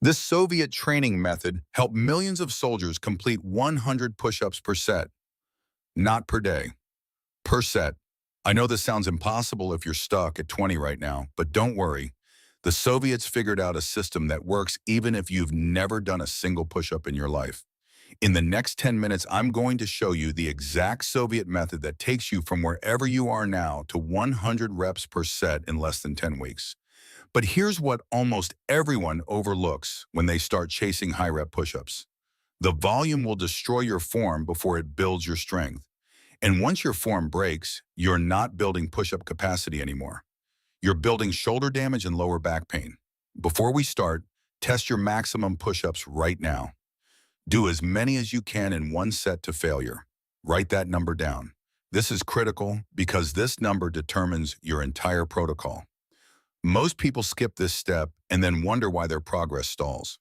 This Soviet training method helped millions of soldiers complete 100 push-ups per set, not per day, per set. I know this sounds impossible if you're stuck at 20 right now, but don't worry. The Soviets figured out a system that works even if you've never done a single push-up in your life. In the next 10 minutes, I'm going to show you the exact Soviet method that takes you from wherever you are now to 100 reps per set in less than 10 weeks. But here's what almost everyone overlooks when they start chasing high-rep push-ups. The volume will destroy your form before it builds your strength. And once your form breaks, you're not building push-up capacity anymore. You're building shoulder damage and lower back pain. Before we start, test your maximum push-ups right now. Do as many as you can in one set to failure. Write that number down. This is critical because this number determines your entire protocol. Most people skip this step and then wonder why their progress stalls.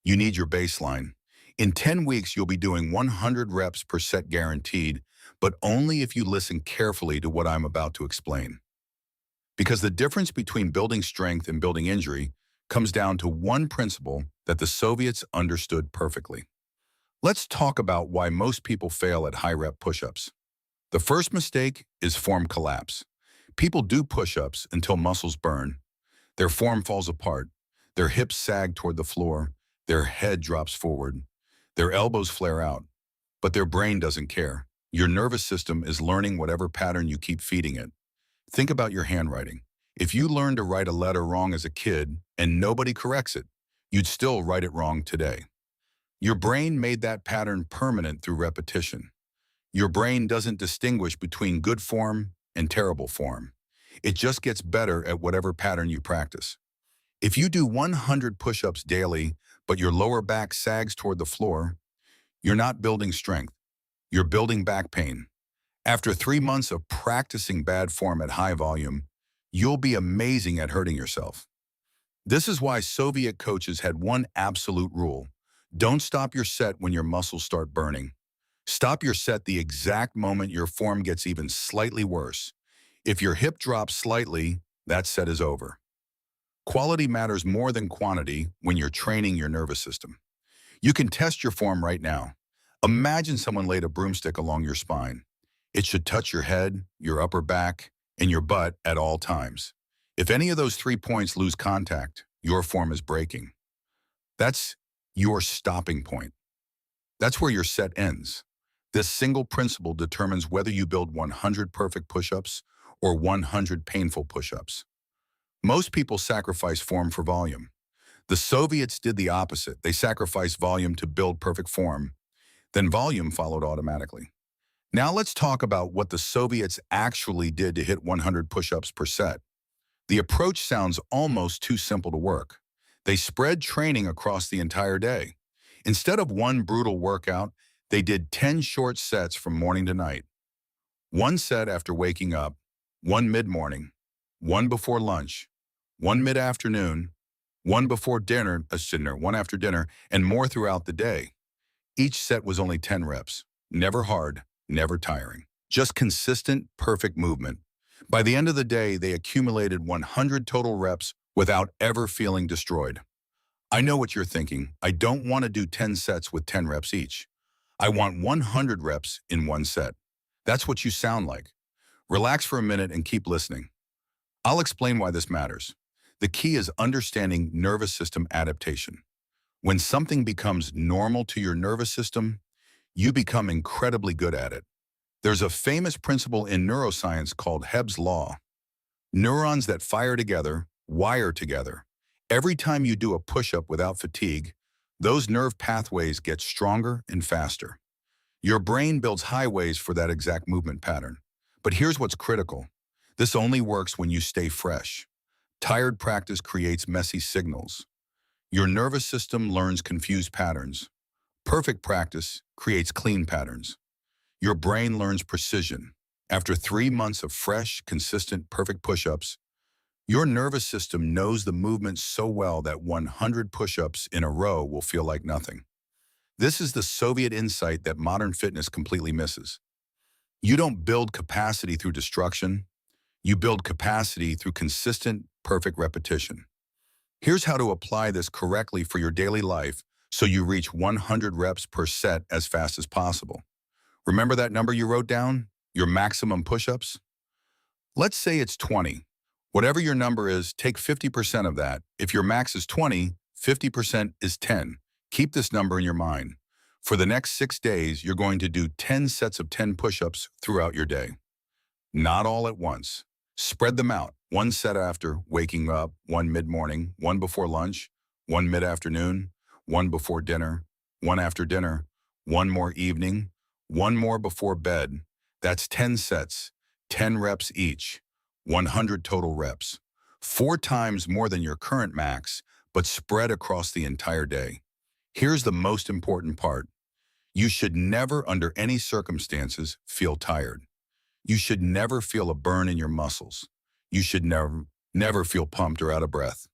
You need your baseline. In 10 weeks, you'll be doing 100 reps per set guaranteed, but only if you listen carefully to what I'm about to explain. Because the difference between building strength and building injury comes down to one principle that the Soviets understood perfectly. Let's talk about why most people fail at high-rep push-ups. The first mistake is form collapse. People do push-ups until muscles burn. Their form falls apart. Their hips sag toward the floor. Their head drops forward. Their elbows flare out. But their brain doesn't care. Your nervous system is learning whatever pattern you keep feeding it. Think about your handwriting. If you learned to write a letter wrong as a kid and nobody corrects it, you'd still write it wrong today. Your brain made that pattern permanent through repetition. Your brain doesn't distinguish between good form and terrible form. It just gets better at whatever pattern you practice. If you do 100 push-ups daily, but your lower back sags toward the floor, you're not building strength. You're building back pain. After 3 months of practicing bad form at high volume, you'll be amazing at hurting yourself. This is why Soviet coaches had one absolute rule. Don't stop your set when your muscles start burning. Stop your set the exact moment your form gets even slightly worse. If your hip drops slightly, that set is over. Quality matters more than quantity when you're training your nervous system. You can test your form right now. Imagine someone laid a broomstick along your spine. It should touch your head, your upper back, and your butt at all times. If any of those 3 points lose contact, your form is breaking. That's your stopping point. That's where your set ends. This single principle determines whether you build 100 perfect push-ups or 100 painful push-ups. Most people sacrifice form for volume. The Soviets did the opposite. They sacrificed volume to build perfect form. Then volume followed automatically. Now let's talk about what the Soviets actually did to hit 100 push-ups per set. The approach sounds almost too simple to work. They spread training across the entire day. Instead of one brutal workout, they did 10 short sets from morning to night. One set after waking up, one mid-morning, one before lunch, one mid-afternoon, one before dinner, one after dinner, and more throughout the day. Each set was only 10 reps. Never hard, never tiring. Just consistent, perfect movement. By the end of the day, they accumulated 100 total reps without ever feeling destroyed. I know what you're thinking. I don't want to do 10 sets with 10 reps each. I want 100 reps in one set. That's what you sound like. Relax for a minute and keep listening. I'll explain why this matters. The key is understanding nervous system adaptation. When something becomes normal to your nervous system, you become incredibly good at it. There's a famous principle in neuroscience called Hebb's Law. Neurons that fire together, wire together. Every time you do a push-up without fatigue, those nerve pathways get stronger and faster. Your brain builds highways for that exact movement pattern. But here's what's critical. This only works when you stay fresh. Tired practice creates messy signals. Your nervous system learns confused patterns. Perfect practice creates clean patterns. Your brain learns precision. After 3 months of fresh, consistent, perfect push-ups, your nervous system knows the movement so well that 100 push-ups in a row will feel like nothing. This is the Soviet insight that modern fitness completely misses. You don't build capacity through destruction. You build capacity through consistent, perfect repetition. Here's how to apply this correctly for your daily life so you reach 100 reps per set as fast as possible. Remember that number you wrote down? Your maximum push-ups? Let's say it's 20. Whatever your number is, take 50% of that. If your max is 20, 50% is 10. Keep this number in your mind. For the next 6 days, you're going to do 10 sets of 10 push-ups throughout your day. Not all at once. Spread them out. One set after waking up, one mid-morning, one before lunch, one mid-afternoon, one before dinner, one after dinner, one more evening, one more before bed. That's 10 sets, 10 reps each, 100 total reps. 4 times more than your current max, but spread across the entire day. Here's the most important part. You should never, under any circumstances, feel tired. You should never feel a burn in your muscles. You should never feel pumped or out of breath.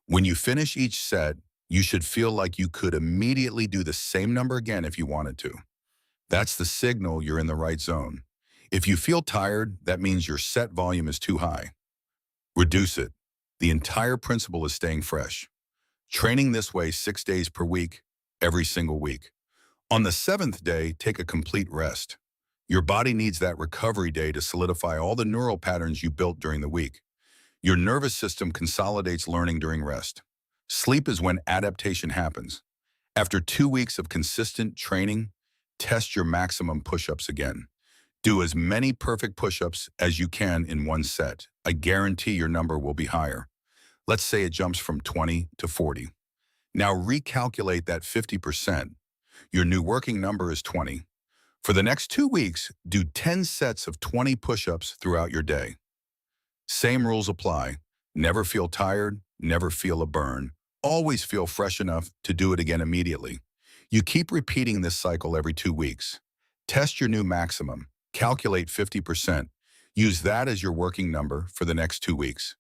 When you finish each set, you should feel like you could immediately do the same number again if you wanted to. That's the signal you're in the right zone. If you feel tired, that means your set volume is too high. Reduce it. The entire principle is staying fresh. Training this way 6 days per week, every single week. On the 7th day, take a complete rest. Your body needs that recovery day to solidify all the neural patterns you built during the week. Your nervous system consolidates learning during rest. Sleep is when adaptation happens. After 2 weeks of consistent training, test your maximum push-ups again. Do as many perfect push-ups as you can in one set. I guarantee your number will be higher. Let's say it jumps from 20 to 40. Now recalculate that 50%. Your new working number is 20. For the next 2 weeks, do 10 sets of 20 push-ups throughout your day. Same rules apply. Never feel tired, never feel a burn. Always feel fresh enough to do it again immediately. You keep repeating this cycle every 2 weeks. Test your new maximum. Calculate 50%. Use that as your working number for the next 2 weeks.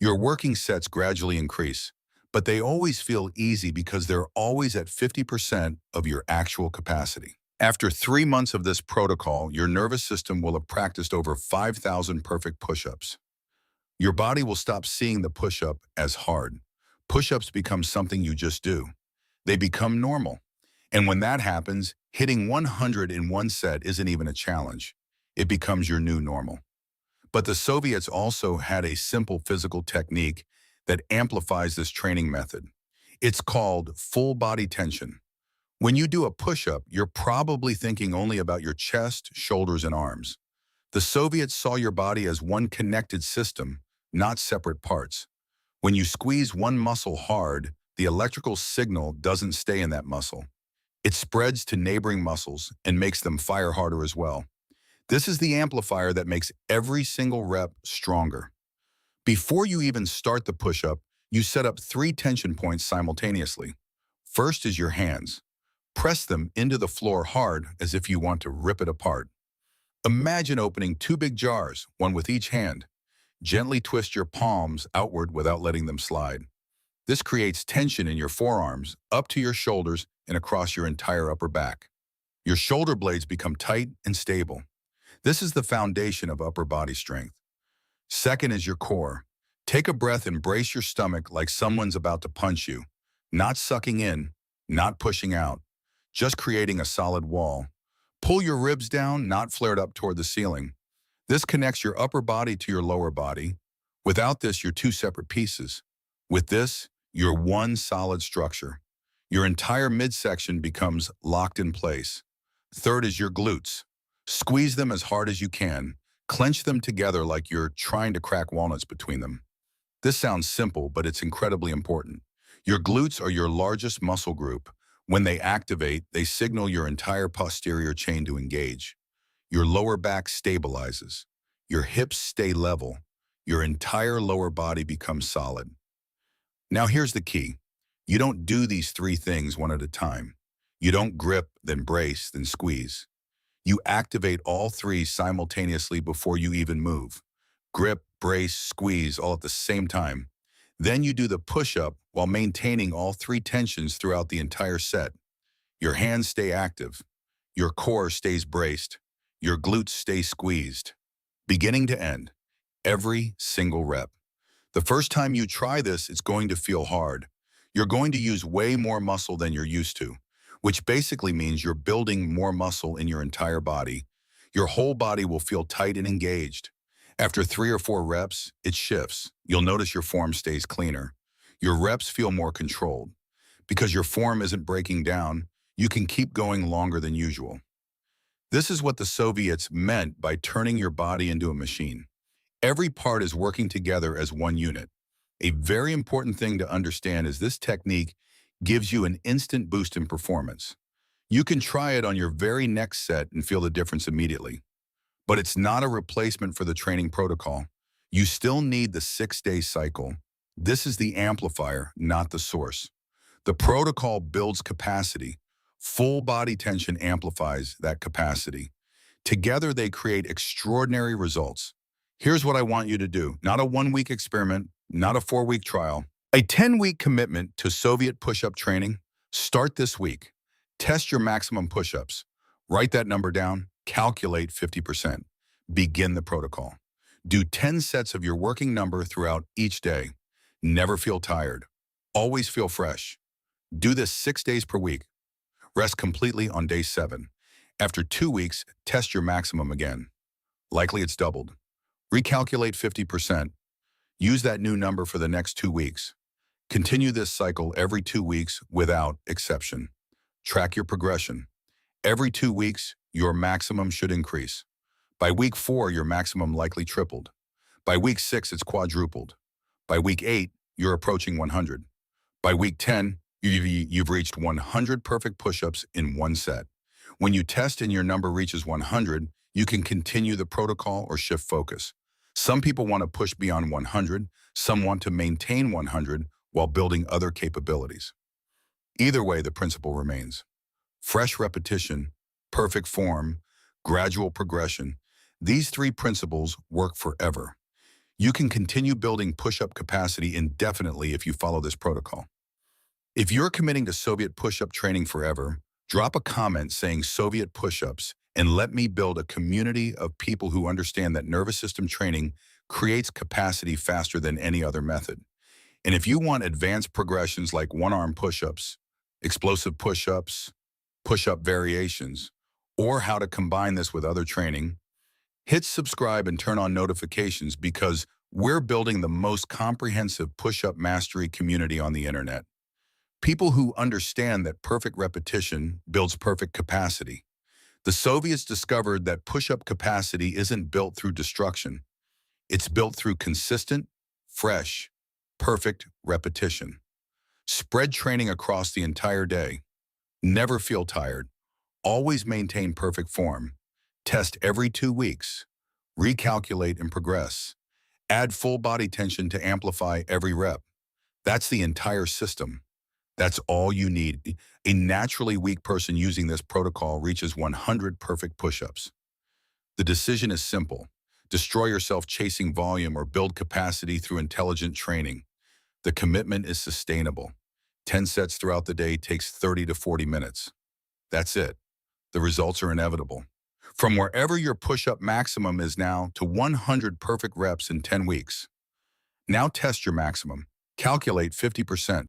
Your working sets gradually increase, but they always feel easy because they're always at 50% of your actual capacity. After 3 months of this protocol, your nervous system will have practiced over 5,000 perfect push-ups. Your body will stop seeing the push-up as hard. Push-ups become something you just do. They become normal. And when that happens, hitting 100 in one set isn't even a challenge. It becomes your new normal. But the Soviets also had a simple physical technique that amplifies this training method. It's called full body tension. When you do a push-up, you're probably thinking only about your chest, shoulders, and arms. The Soviets saw your body as one connected system, not separate parts. When you squeeze one muscle hard, the electrical signal doesn't stay in that muscle. It spreads to neighboring muscles and makes them fire harder as well. This is the amplifier that makes every single rep stronger. Before you even start the push-up, you set up 3 tension points simultaneously. First is your hands. Press them into the floor hard as if you want to rip it apart. Imagine opening 2 big jars, one with each hand. Gently twist your palms outward without letting them slide. This creates tension in your forearms, up to your shoulders, and across your entire upper back. Your shoulder blades become tight and stable. This is the foundation of upper body strength. Second is your core. Take a breath and brace your stomach like someone's about to punch you. Not sucking in, not pushing out, just creating a solid wall. Pull your ribs down, not flared up toward the ceiling. This connects your upper body to your lower body. Without this, you're 2 separate pieces. With this, you're one solid structure. Your entire midsection becomes locked in place. Third is your glutes. Squeeze them as hard as you can. Clench them together like you're trying to crack walnuts between them. This sounds simple, but it's incredibly important. Your glutes are your largest muscle group. When they activate, they signal your entire posterior chain to engage. Your lower back stabilizes. Your hips stay level. Your entire lower body becomes solid. Now here's the key. You don't do these 3 things one at a time. You don't grip, then brace, then squeeze. You activate all 3 simultaneously before you even move. Grip, brace, squeeze all at the same time. Then you do the push-up while maintaining all 3 tensions throughout the entire set. Your hands stay active. Your core stays braced. Your glutes stay squeezed. Beginning to end, every single rep. The first time you try this, it's going to feel hard. You're going to use way more muscle than you're used to, which basically means you're building more muscle in your entire body. Your whole body will feel tight and engaged. After 3 or 4 reps, it shifts. You'll notice your form stays cleaner. Your reps feel more controlled. Because your form isn't breaking down, you can keep going longer than usual. This is what the Soviets meant by turning your body into a machine. Every part is working together as one unit. A very important thing to understand is this technique gives you an instant boost in performance. You can try it on your very next set and feel the difference immediately. But it's not a replacement for the training protocol. You still need the 6-day cycle. This is the amplifier, not the source. The protocol builds capacity. Full body tension amplifies that capacity. Together, they create extraordinary results. Here's what I want you to do. Not a 1-week experiment, not a 4-week trial. A 10-week commitment to Soviet push-up training. Start this week. Test your maximum push-ups. Write that number down. Calculate 50%. Begin the protocol. Do 10 sets of your working number throughout each day. Never feel tired. Always feel fresh. Do this 6 days per week. Rest completely on day 7. After 2 weeks, test your maximum again. Likely it's doubled. Recalculate 50%. Use that new number for the next 2 weeks. Continue this cycle every 2 weeks without exception. Track your progression. Every 2 weeks, your maximum should increase. By week 4, your maximum likely tripled. By week 6, it's quadrupled. By week 8, you're approaching 100. By week 10, you've reached 100 perfect push-ups in 1 set. When you test and your number reaches 100, you can continue the protocol or shift focus. Some people want to push beyond 100, some want to maintain 100 while building other capabilities. Either way, the principle remains. Fresh repetition, perfect form, gradual progression. These 3 principles work forever. You can continue building push-up capacity indefinitely if you follow this protocol. If you're committing to Soviet push-up training forever, drop a comment saying Soviet push-ups and let me build a community of people who understand that nervous system training creates capacity faster than any other method. And if you want advanced progressions like one-arm push-ups, explosive push-ups, push-up variations, or how to combine this with other training, hit subscribe and turn on notifications because we're building the most comprehensive push-up mastery community on the internet. People who understand that perfect repetition builds perfect capacity. The Soviets discovered that push-up capacity isn't built through destruction. It's built through consistent, fresh, perfect repetition. Spread training across the entire day. Never feel tired. Always maintain perfect form. Test every 2 weeks. Recalculate and progress. Add full body tension to amplify every rep. That's the entire system. That's all you need. A naturally weak person using this protocol reaches 100 perfect push-ups. The decision is simple. Destroy yourself chasing volume or build capacity through intelligent training. The commitment is sustainable. 10 sets throughout the day takes 30 to 40 minutes. That's it. The results are inevitable. From wherever your push-up maximum is now to 100 perfect reps in 10 weeks. Now test your maximum. Calculate 50%.